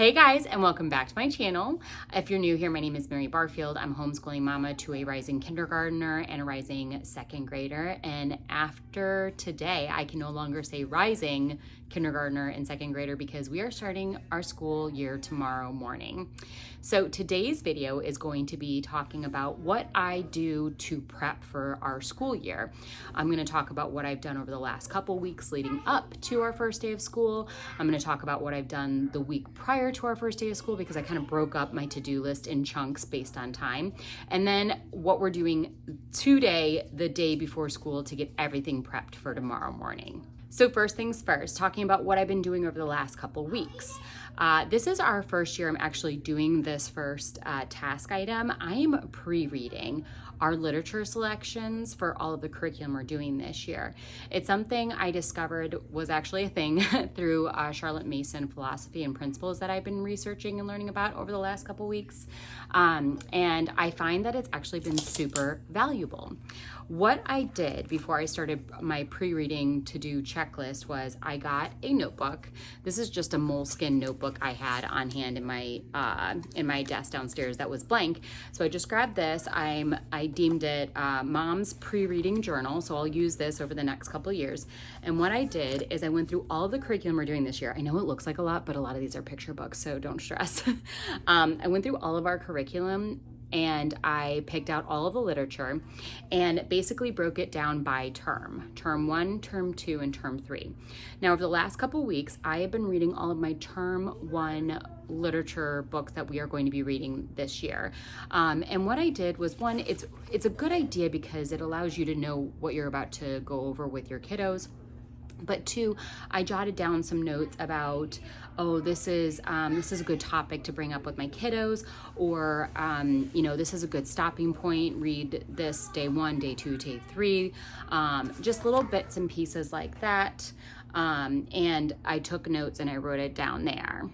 Hey guys, and welcome back to my channel. If you're new here, my name is Mary Barfield. I'm homeschooling mama to a rising kindergartner and a rising second grader. And after today, I can no longer say rising kindergartner and second grader because we are starting our school year tomorrow morning. So today's video is going to be talking about what I do to prep for our school year. I'm going to talk about what I've done over the last couple weeks leading up to our first day of school. I'm going to talk about what I've done the week prior to our first day of school because I kind of broke up my to-do list in chunks based on time. And then what we're doing today, the day before school, to get everything prepped for tomorrow morning. So first things first, talking about what I've been doing over the last couple weeks. This is our first year I'm actually doing this first task item. I am pre-reading our literature selections for all of the curriculum we're doing this year. It's something I discovered was actually a thing through Charlotte Mason philosophy and principles that I've been researching and learning about over the last couple weeks. And I find that it's actually been super valuable. What I did before I started my pre-reading to-do checklist was I got a notebook. This is just a moleskin notebook I had on hand in my desk downstairs that was blank. So I just grabbed this. I deemed it Mom's Pre-Reading Journal, so I'll use this over the next couple of years. And what I did is I went through all of the curriculum we're doing this year. I know it looks like a lot, but a lot of these are picture books, so don't stress. I went through all of our curriculum and I picked out all of the literature and basically broke it down by term 1, term 2, and term 3. Now, over the last couple weeks, I have been reading all of my term 1 literature books that we are going to be reading this year. And what I did was, one, it's a good idea because it allows you to know what you're about to go over with your kiddos. But two, I jotted down some notes about, this is a good topic to bring up with my kiddos, or this is a good stopping point. Read this day 1, day 2, day 3, just little bits and pieces like that. And I took notes and I wrote it down there.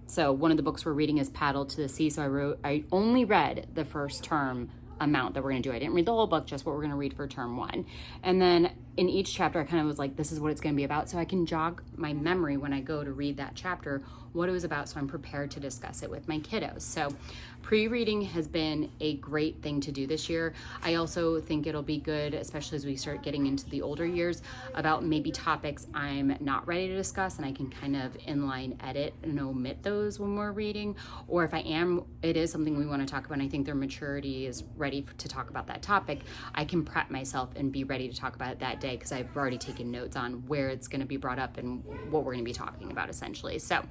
So one of the books we're reading is Paddle to the Sea. So I only read the first term amount that we're going to do. I didn't read the whole book, just what we're going to read for term 1. And then in each chapter, I kind of was like, this is what it's going to be about. So I can jog my memory when I go to read that chapter, what it was about. So I'm prepared to discuss it with my kiddos. So pre-reading has been a great thing to do this year. I also think it'll be good, especially as we start getting into the older years, about maybe topics I'm not ready to discuss and I can kind of inline edit and omit those when we're reading. Or if I am, it is something we want to talk about and I think their maturity is ready to talk about that topic, I can prep myself and be ready to talk about it that day because I've already taken notes on where it's going to be brought up and what we're going to be talking about essentially. So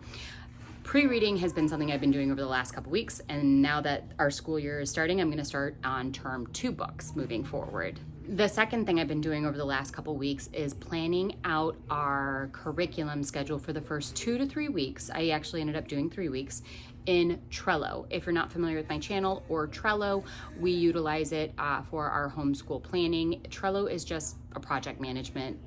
pre-reading has been something I've been doing over the last couple weeks, and now that our school year is starting, I'm going to start on term 2 books moving forward. The second thing I've been doing over the last couple weeks is planning out our curriculum schedule for the first 2 to 3 weeks. I actually ended up doing 3 weeks in Trello. If you're not familiar with my channel or Trello, we utilize it for our homeschool planning. Trello is just a project management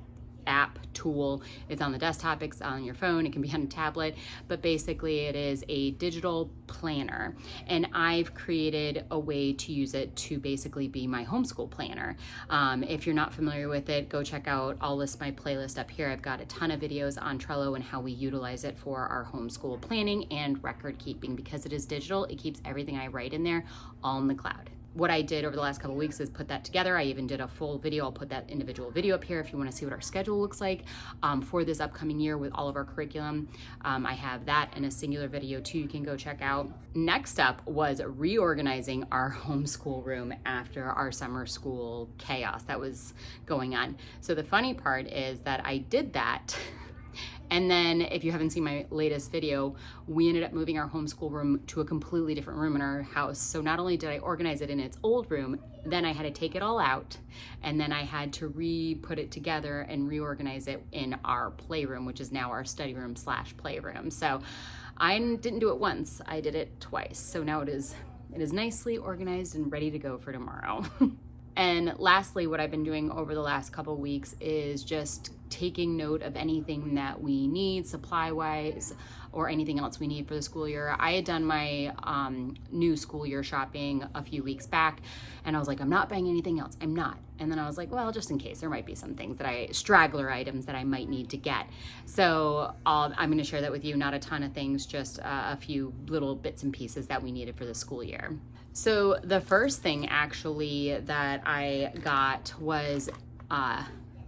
app tool. It's on the desktop, it's on your phone, it can be on a tablet, but basically it is a digital planner. And I've created a way to use it to basically be my homeschool planner. If you're not familiar with it, go check out, I'll list my playlist up here. I've got a ton of videos on Trello and how we utilize it for our homeschool planning and record keeping. Because it is digital, it keeps everything I write in there all in the cloud. What I did over the last couple of weeks is put that together. I even did a full video. I'll put that individual video up here if you want to see what our schedule looks like for this upcoming year with all of our curriculum. I have that in a singular video too you can go check out. Next up was reorganizing our homeschool room after our summer school chaos that was going on. So the funny part is that I did that. And then if you haven't seen my latest video, we ended up moving our homeschool room to a completely different room in our house. So not only did I organize it in its old room, then I had to take it all out and then I had to re-put it together and reorganize it in our playroom, which is now our study room / playroom. So I didn't do it once, I did it twice. So now it is nicely organized and ready to go for tomorrow. And lastly, what I've been doing over the last couple weeks is just taking note of anything that we need supply-wise or anything else we need for the school year. I had done my new school year shopping a few weeks back, and I was like, I'm not buying anything else. I'm not. And then I was like, well, just in case, there might be some things that straggler items that I might need to get. So I'm going to share that with you. Not a ton of things, just a few little bits and pieces that we needed for the school year. So the first thing actually that I got was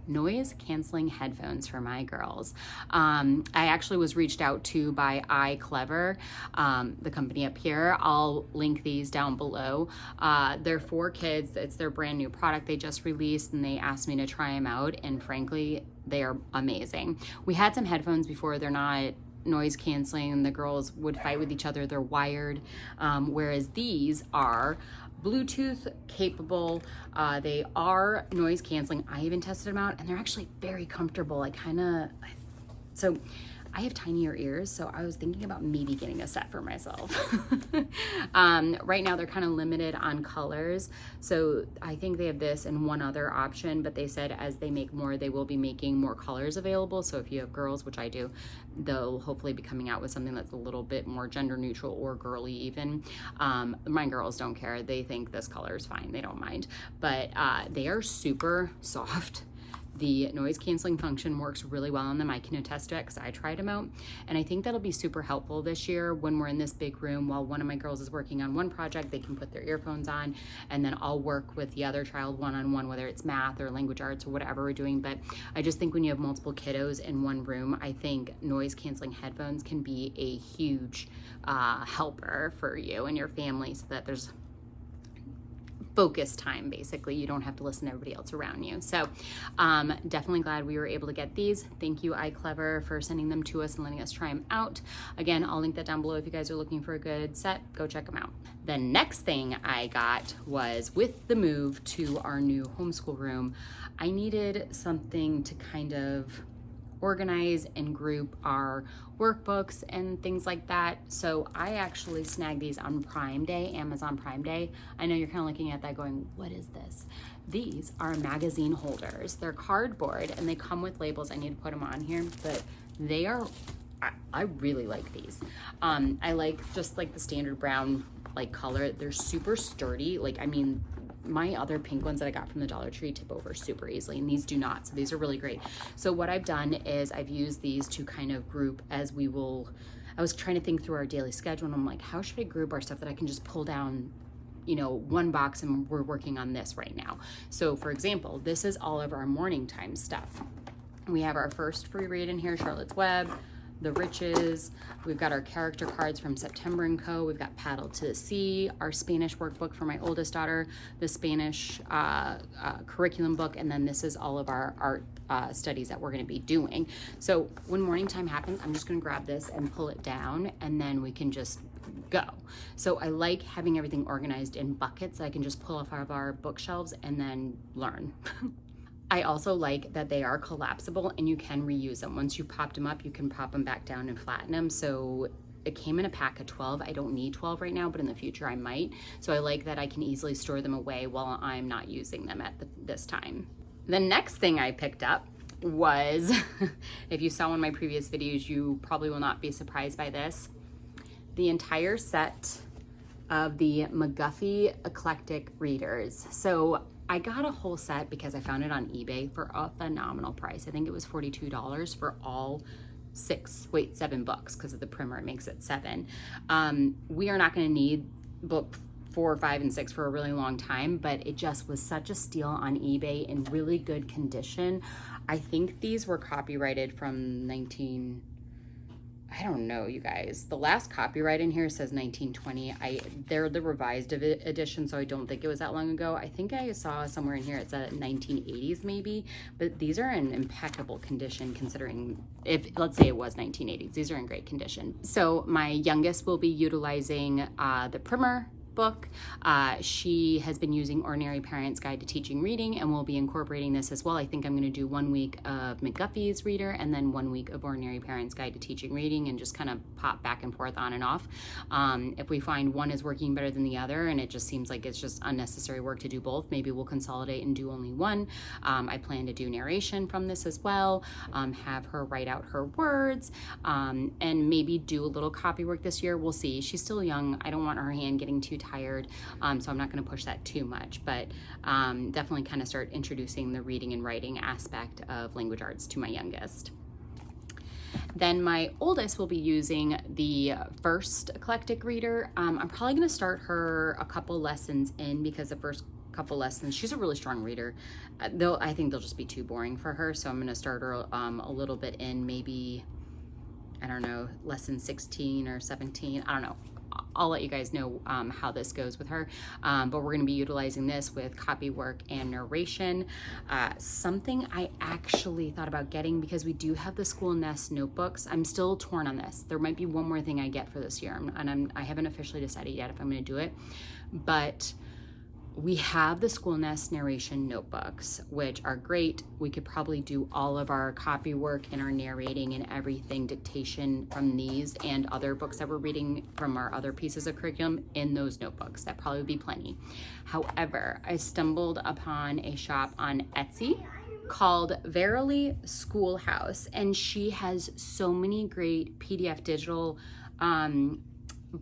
noise canceling headphones for my girls. I actually was reached out to by Eclectic, the company up here. I'll link these down below. They're for kids. It's their brand new product they just released, and they asked me to try them out, and frankly, they are amazing. We had some headphones before. They're not noise canceling. The girls would fight with each other. They're wired, whereas these are Bluetooth capable. They are noise canceling. I even tested them out, and they're actually very comfortable. So I have tinier ears, so I was thinking about maybe getting a set for myself. Right now they're kind of limited on colors, so I think they have this and one other option, but they said as they make more, they will be making more colors available. So if you have girls, which I do, they'll hopefully be coming out with something that's a little bit more gender neutral or girly even. My girls don't care. They think this color is fine. They don't mind, but they are super soft. The noise canceling function works really well on them. I can attest to it because I tried them out. And I think that'll be super helpful this year when we're in this big room. While one of my girls is working on one project, they can put their earphones on, and then I'll work with the other child one-on-one, whether it's math or language arts or whatever we're doing. But I just think when you have multiple kiddos in one room, I think noise canceling headphones can be a huge helper for you and your family, so that there's focus time. Basically, you don't have to listen to everybody else around you. So definitely glad we were able to get these. Thank you Eclectic for sending them to us and letting us try them out. Again, I'll link that down below if you guys are looking for a good set. Go check them out. The next thing I got was, with the move to our new homeschool room, I needed something to kind of organize and group our workbooks and things like that. So I actually snagged these on Prime Day, Amazon Prime Day. I know you're kind of looking at that going, what is this? These are magazine holders. They're cardboard and they come with labels. I need to put them on here, but they are, I really like these. I like just like the standard brown like color. They're super sturdy. My other pink ones that I got from the Dollar Tree tip over super easily, and these do not, so these are really great. So what I've done is I've used these to kind of group as we will. I was trying to think through our daily schedule, and I'm like, how should I group our stuff that I can just pull down, one box, and we're working on this right now. So for example, this is all of our morning time stuff. We have our first free read in here, Charlotte's Web, The Riches. We've got our character cards from September & Co. We've got Paddle to the Sea, our Spanish workbook for my oldest daughter, the Spanish curriculum book, and then this is all of our art studies that we're going to be doing. So when morning time happens, I'm just going to grab this and pull it down, and then we can just go. So I like having everything organized in buckets that I can just pull off of our bookshelves and then learn. I also like that they are collapsible and you can reuse them. Once you popped them up, you can pop them back down and flatten them. So it came in a pack of 12. I don't need 12 right now, but in the future I might. So I like that I can easily store them away while I'm not using them at this time. The next thing I picked up was, if you saw one of my previous videos, you probably will not be surprised by this. The entire set of the McGuffy Eclectic readers. So I got a whole set because I found it on eBay for a phenomenal price. I think it was $42 for all 7 books, because of the primer it makes it 7. We are not going to need book 4, 5, and 6 for a really long time, but it just was such a steal on eBay in really good condition. I think these were copyrighted from I don't know, you guys. The last copyright in here says 1920. They're the revised edition, so I don't think it was that long ago. I think I saw somewhere in here it said 1980s maybe, but these are in impeccable condition considering, if let's say it was 1980s, these are in great condition. So my youngest will be utilizing the primer book. She has been using Ordinary Parents Guide to Teaching Reading, and we'll be incorporating this as well. I think I'm going to do 1 week of McGuffy's Reader and then 1 week of Ordinary Parents Guide to Teaching Reading, and just kind of pop back and forth on and off. If we find one is working better than the other and it just seems like it's just unnecessary work to do both, maybe we'll consolidate and do only one. I plan to do narration from this as well, have her write out her words, and maybe do a little copy work this year. We'll see. She's still young. I don't want her hand getting too tired, so I'm not going to push that too much, but definitely kind of start introducing the reading and writing aspect of language arts to my youngest. Then my oldest will be using the first Eclectic reader. I'm probably going to start her a couple lessons in, because the first couple lessons, she's a really strong reader, though I think they'll just be too boring for her, so I'm going to start her a little bit in, maybe, I don't know, lesson 16 or 17, I don't know. I'll let you guys know how this goes with her, but we're going to be utilizing this with copy work and narration. Something I actually thought about getting, because we do have the School Nest notebooks. I'm still torn on this. There might be one more thing I get for this year, and I haven't officially decided yet if I'm going to do it, but we have the School Nest narration notebooks, which are great. We could probably do all of our copy work and our narrating and everything, dictation from these and other books that we're reading from our other pieces of curriculum in those notebooks. That probably would be plenty. However, I stumbled upon a shop on Etsy called Verily Schoolhouse, and she has so many great PDF digital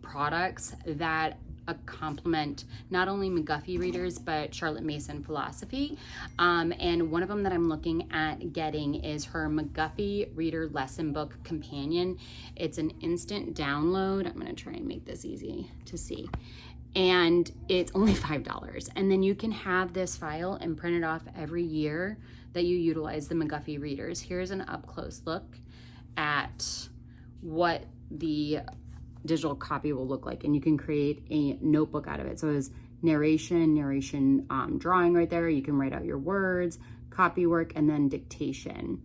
products that complement not only McGuffy readers but Charlotte Mason philosophy, and one of them that I'm looking at getting is her McGuffy reader lesson book companion. It's an instant download. I'm going to try and make this easy to see, and it's only $5, and then you can have this file and print it off every year that you utilize the McGuffy readers. Here's an up close look at what the digital copy will look like, and you can create a notebook out of it. So it's narration drawing right there. You can write out your words, copy work, and then dictation.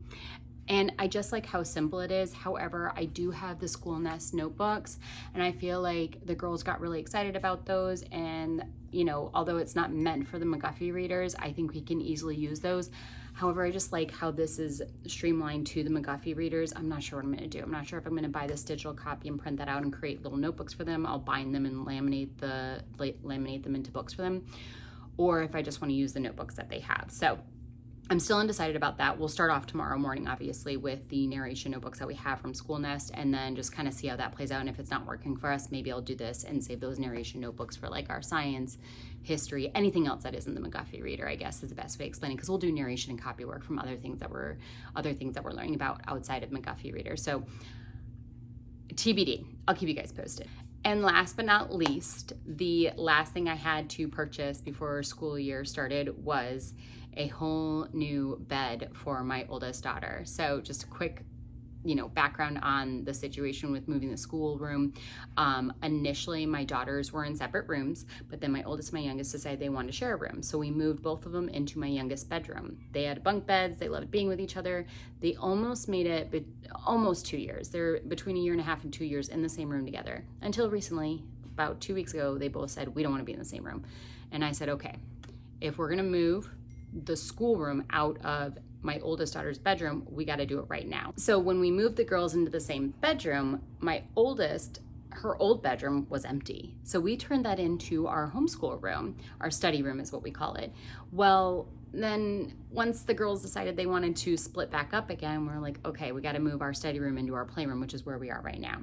And I just like how simple it is. However, I do have the School Nest notebooks, and I feel like the girls got really excited about those. And, you know, although it's not meant for the McGuffy readers, I think we can easily use those. However, I just like how this is streamlined to the McGuffy readers. I'm not sure what I'm going to do. I'm not sure if I'm going to buy this digital copy and print that out and create little notebooks for them. I'll bind them and laminate them into books for them, or if I just want to use the notebooks that they have. So I'm still undecided about that. We'll start off tomorrow morning, obviously, with the narration notebooks that we have from School Nest, and then just kind of see how that plays out. And if it's not working for us, maybe I'll do this and save those narration notebooks for like our science, history, anything else that isn't the McGuffy reader, I guess is the best way of explaining, because we'll do narration and copy work from other things that we're learning about outside of McGuffy reader. So TBD, I'll keep you guys posted. And last but not least, the last thing I had to purchase before school year started was a whole new bed for my oldest daughter. So just a quick, background on the situation with moving the schoolroom. Initially, my daughters were in separate rooms, but then my oldest and my youngest decided they wanted to share a room. So we moved both of them into my youngest bedroom. They had bunk beds. They loved being with each other. They almost made it, almost 2 years. They're between 1.5 years and 2 years in the same room together. Until recently, about 2 weeks ago, they both said, we don't want to be in the same room. And I said, okay, if we're going to move the schoolroom out of my oldest daughter's bedroom, we got to do it right now. So when we moved the girls into the same bedroom, my oldest, her old bedroom was empty. So we turned that into our homeschool room. Our study room is what we call it. Well, then once the girls decided they wanted to split back up again, we're like, okay, we got to move our study room into our playroom, which is where we are right now.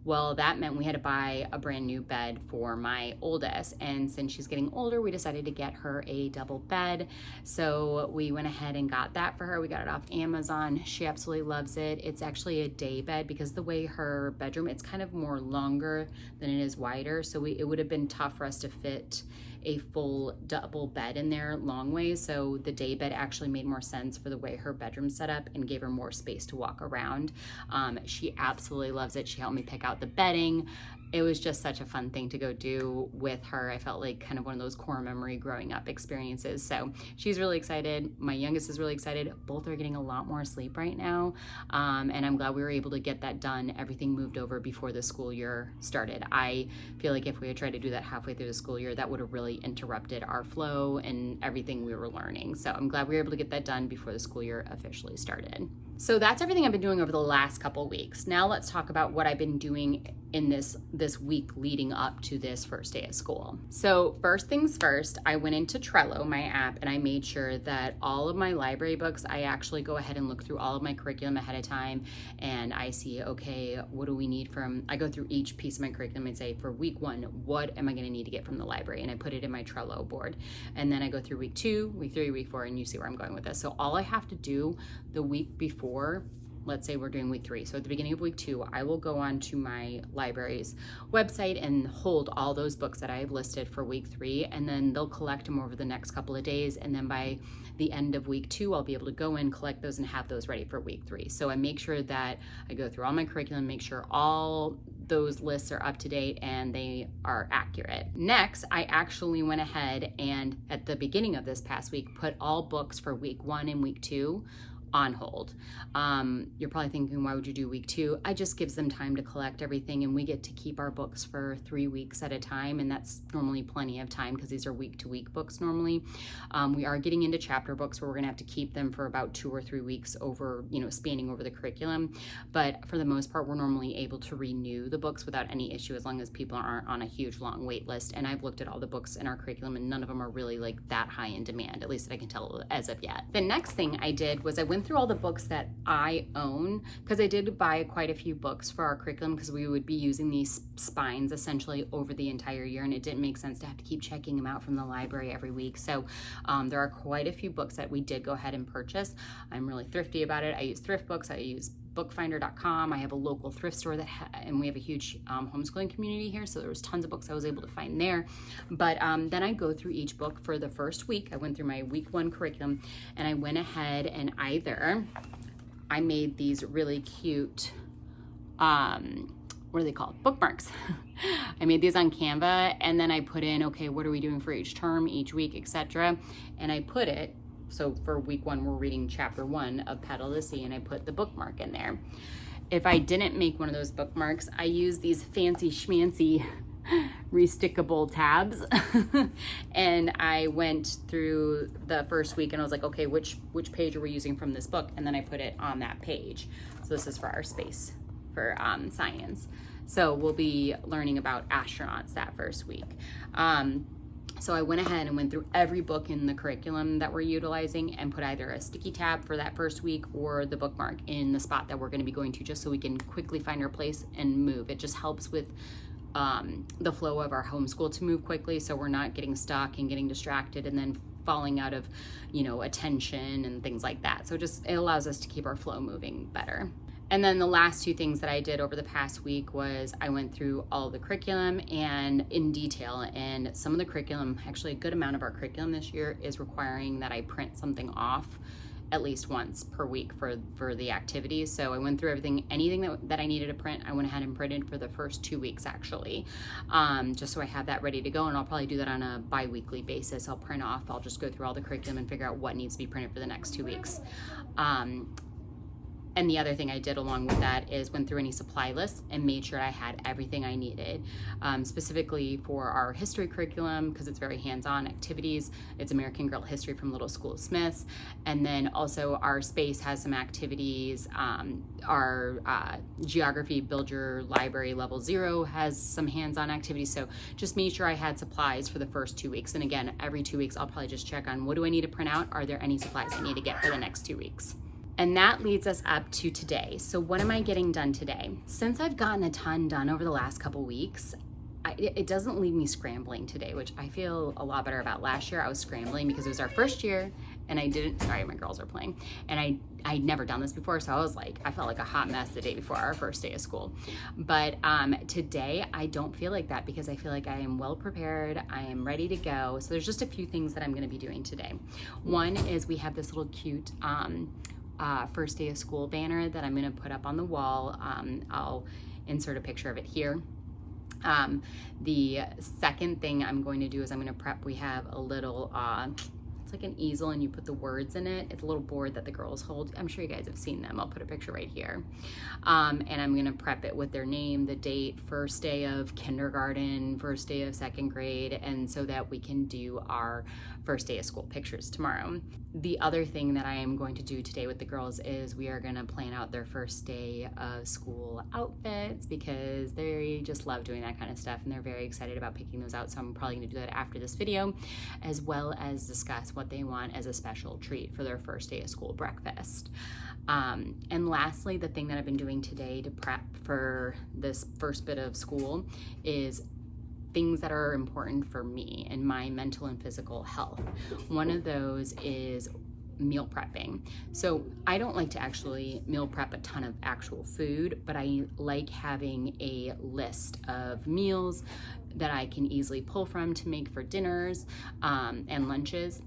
Well, that meant we had to buy a brand new bed for my oldest. And since she's getting older, we decided to get her a double bed. So we went ahead and got that for her. We got it off Amazon. She absolutely loves it. It's actually a day bed because the way her bedroom, it's kind of more longer than it is wider. So it would have been tough for us to fit a full double bed in there long ways. So the day bed actually made more sense for the way her bedroom's set up and gave her more space to walk around. She absolutely loves it. She helped me pick out the bedding. it was just such a fun thing to go do with her. I felt like kind of one of those core memory growing up experiences. So she's really excited. My youngest is really excited. Both are getting a lot more sleep right now. And I'm glad we were able to get that done. Everything moved over before the school year started. I feel like if we had tried to do that halfway through the school year, that would have really interrupted our flow and everything we were learning. So I'm glad we were able to get that done before the school year officially started. So that's everything I've been doing over the last couple weeks. Now let's talk about what I've been doing in this week leading up to this first day of school. So first things first, I went into Trello, my app, and I made sure that all of my library books, I actually go ahead and look through all of my curriculum ahead of time, and I see, okay, what do we need from, I go through each piece of my curriculum and say, for week 1, what am I gonna need to get from the library? And I put it in my Trello board. And then I go through week 2, week 3, week 4, and you see where I'm going with this. So all I have to do the week before, let's say we're doing week 3. So at the beginning of week 2, I will go on to my library's website and hold all those books that I have listed for week 3, and then they'll collect them over the next couple of days. And then by the end of week 2, I'll be able to go in, collect those, and have those ready for week 3. So I make sure that I go through all my curriculum, make sure all those lists are up to date and they are accurate. Next, I actually went ahead and at the beginning of this past week, put all books for week 1 and week 2 on hold. You're probably thinking, why would you do week 2? I just gives them time to collect everything, and we get to keep our books for 3 weeks at a time, and that's normally plenty of time because these are week-to-week books normally. We are getting into chapter books where we're gonna have to keep them for about 2 or 3 weeks over, spanning over the curriculum. But for the most part, we're normally able to renew the books without any issue as long as people aren't on a huge long wait list. And I've looked at all the books in our curriculum and none of them are really like that high in demand, at least that I can tell as of yet. The next thing I did was I went through all the books that I own, because I did buy quite a few books for our curriculum because we would be using these spines essentially over the entire year, and it didn't make sense to have to keep checking them out from the library every week. So there are quite a few books that we did go ahead and purchase. I'm really thrifty about it. I use thrift books. I use bookfinder.com. I have a local thrift store and we have a huge homeschooling community here, so there was tons of books I was able to find there. But then I go through each book for the first week. I went through my week 1 curriculum and I went ahead and I made these really cute what are they called? Bookmarks. I made these on Canva, and then I put in, okay, what are we doing for each term, each week, etc. And I put it, so for week 1, we're reading chapter 1 of Petal the Sea, and I put the bookmark in there. If I didn't make one of those bookmarks, I use these fancy schmancy restickable tabs. And I went through the first week and I was like, okay, which page are we using from this book? And then I put it on that page. So this is for our space for science. So we'll be learning about astronauts that first week. So I went ahead and went through every book in the curriculum that we're utilizing and put either a sticky tab for that first week or the bookmark in the spot that we're going to be going to, just so we can quickly find our place and move. It just helps with the flow of our homeschool to move quickly, so we're not getting stuck and getting distracted and then falling out of, attention and things like that. So it allows us to keep our flow moving better. And then the last 2 things that I did over the past week was I went through all the curriculum and in detail, and some of the curriculum, actually a good amount of our curriculum this year is requiring that I print something off at least once per week for the activities. So I went through anything that I needed to print, I went ahead and printed for the first 2 weeks actually, just so I have that ready to go. And I'll probably do that on a bi-weekly basis. I'll print off, I'll just go through all the curriculum and figure out what needs to be printed for the next 2 weeks. And the other thing I did along with that is went through any supply lists and made sure I had everything I needed, specifically for our history curriculum, because it's very hands-on activities. It's American Girl History from Little School of Smiths. And then also our space has some activities. Our Geography Build Your Library Level 0 has some hands-on activities. So just made sure I had supplies for the first 2 weeks. And again, every 2 weeks, I'll probably just check on what do I need to print out? Are there any supplies I need to get for the next 2 weeks? And that leads us up to today. So what am I getting done today? Since I've gotten a ton done over the last couple weeks, it doesn't leave me scrambling today, which I feel a lot better about. Last year I was scrambling because it was our first year and sorry, my girls are playing, and I'd never done this before, so I felt like a hot mess the day before our first day of school. But today I don't feel like that because I feel like I am well prepared, I am ready to go. So there's just a few things that I'm gonna be doing today. One is we have this little cute first day of school banner that I'm gonna put up on the wall. I'll insert a picture of it here. The second thing I'm going to do is I'm going to prep. We have a little, it's like an easel and you put the words in it. It's a little board that the girls hold. I'm sure you guys have seen them. I'll put a picture right here. And I'm going to prep it with their name, the date, first day of kindergarten, first day of second grade, and so that we can do our first day of school pictures tomorrow. The other thing that I am going to do today with the girls is we are going to plan out their first day of school outfits, because they just love doing that kind of stuff and they're very excited about picking those out. So I'm probably going to do that after this video, as well as discuss what they want as a special treat for their first day of school breakfast. And lastly, the thing that I've been doing today to prep for this first bit of school is things that are important for me and my mental and physical health. One of those is meal prepping. So I don't like to actually meal prep a ton of actual food, but I like having a list of meals that I can easily pull from to make for dinners and lunches,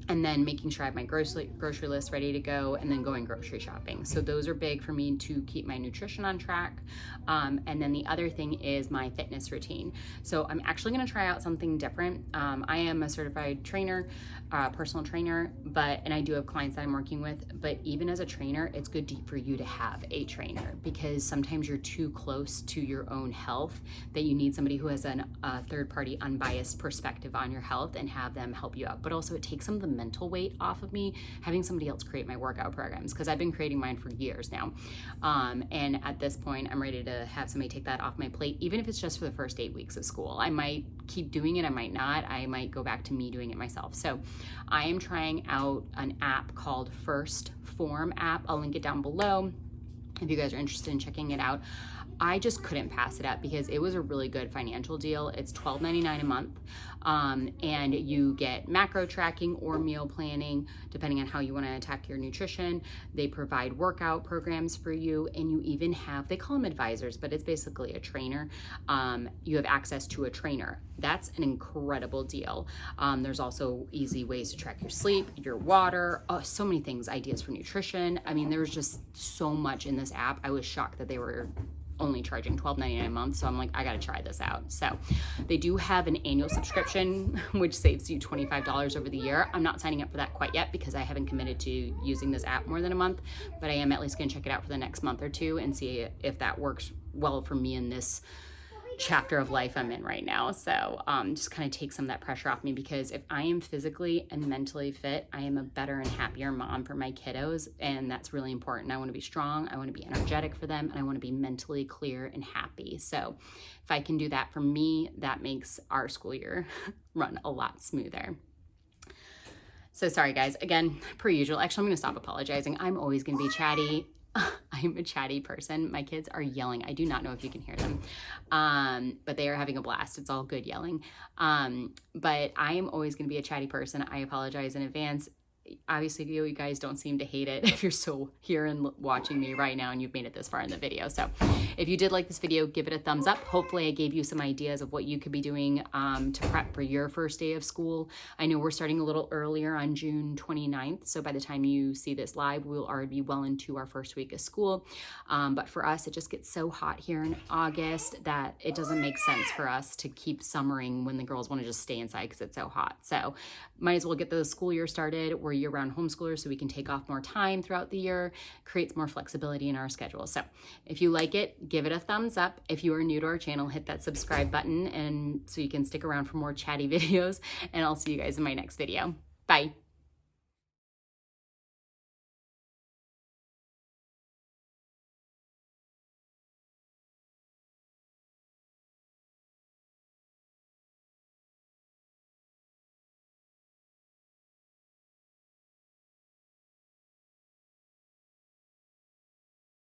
and then making sure I have my grocery list ready to go, and then going grocery shopping. So those are big for me to keep my nutrition on track. And then the other thing is my fitness routine. So I'm actually gonna try out something different. I am a certified trainer, personal trainer, and I do have clients that I'm working with, but even as a trainer, it's good for you to have a trainer, because sometimes you're too close to your own health that you need somebody who has a third-party unbiased perspective on your health and have them help you out. But also it takes some of the mental weight off of me having somebody else create my workout programs, because I've been creating mine for years now. And at this point, I'm ready to have somebody take that off my plate, even if it's just for the first 8 weeks of school. I might keep doing it, I might not. I might go back to me doing it myself. So I am trying out an app called First Form app. I'll link it down below if you guys are interested in checking it out. I just couldn't pass it up because it was a really good financial deal. It's $12.99 a month, and you get macro tracking or meal planning, depending on how you want to attack your nutrition. They provide workout programs for you, and you even have, they call them advisors, but it's basically a trainer. You have access to a trainer. That's an incredible deal. There's also easy ways to track your sleep, your water, so many things, ideas for nutrition. I mean, there was just so much in this app. I was shocked that they were only charging $12.99 a month. So I'm like, I gotta try this out. So they do have an annual subscription, which saves you $25 over the year. I'm not signing up for that quite yet because I haven't committed to using this app more than a month, but I am at least gonna check it out for the next month or two and see if that works well for me in this chapter of life I'm in right now. So just kind of take some of that pressure off me, because if I am physically and mentally fit, I am a better and happier mom for my kiddos, and that's really important. I want to be strong, I want to be energetic for them, and I want to be mentally clear and happy. So if I can do that for me, that makes our school year run a lot smoother. So sorry guys, again, per usual. Actually, I'm going to stop apologizing. I'm always going to be chatty. I'm a chatty person. My kids are yelling. I do not know if you can hear them, but they are having a blast. It's all good yelling. But I am always going to be a chatty person. I apologize in advance. Obviously, you guys don't seem to hate it if you're still here and watching me right now and you've made it this far in the video. So if you did like this video, give it a thumbs up. Hopefully I gave you some ideas of what you could be doing to prep for your first day of school. I know we're starting a little earlier on June 29th. So by the time you see this live, we'll already be well into our first week of school. But for us, it just gets so hot here in August that it doesn't make sense for us to keep summering when the girls want to just stay inside because it's so hot. So might as well get the school year started. We're year-round homeschoolers, so we can take off more time throughout the year, creates more flexibility in our schedule. So if you like it, give it a thumbs up. If you are new to our channel, hit that subscribe button, and so you can stick around for more chatty videos, and I'll see you guys in my next video. Bye.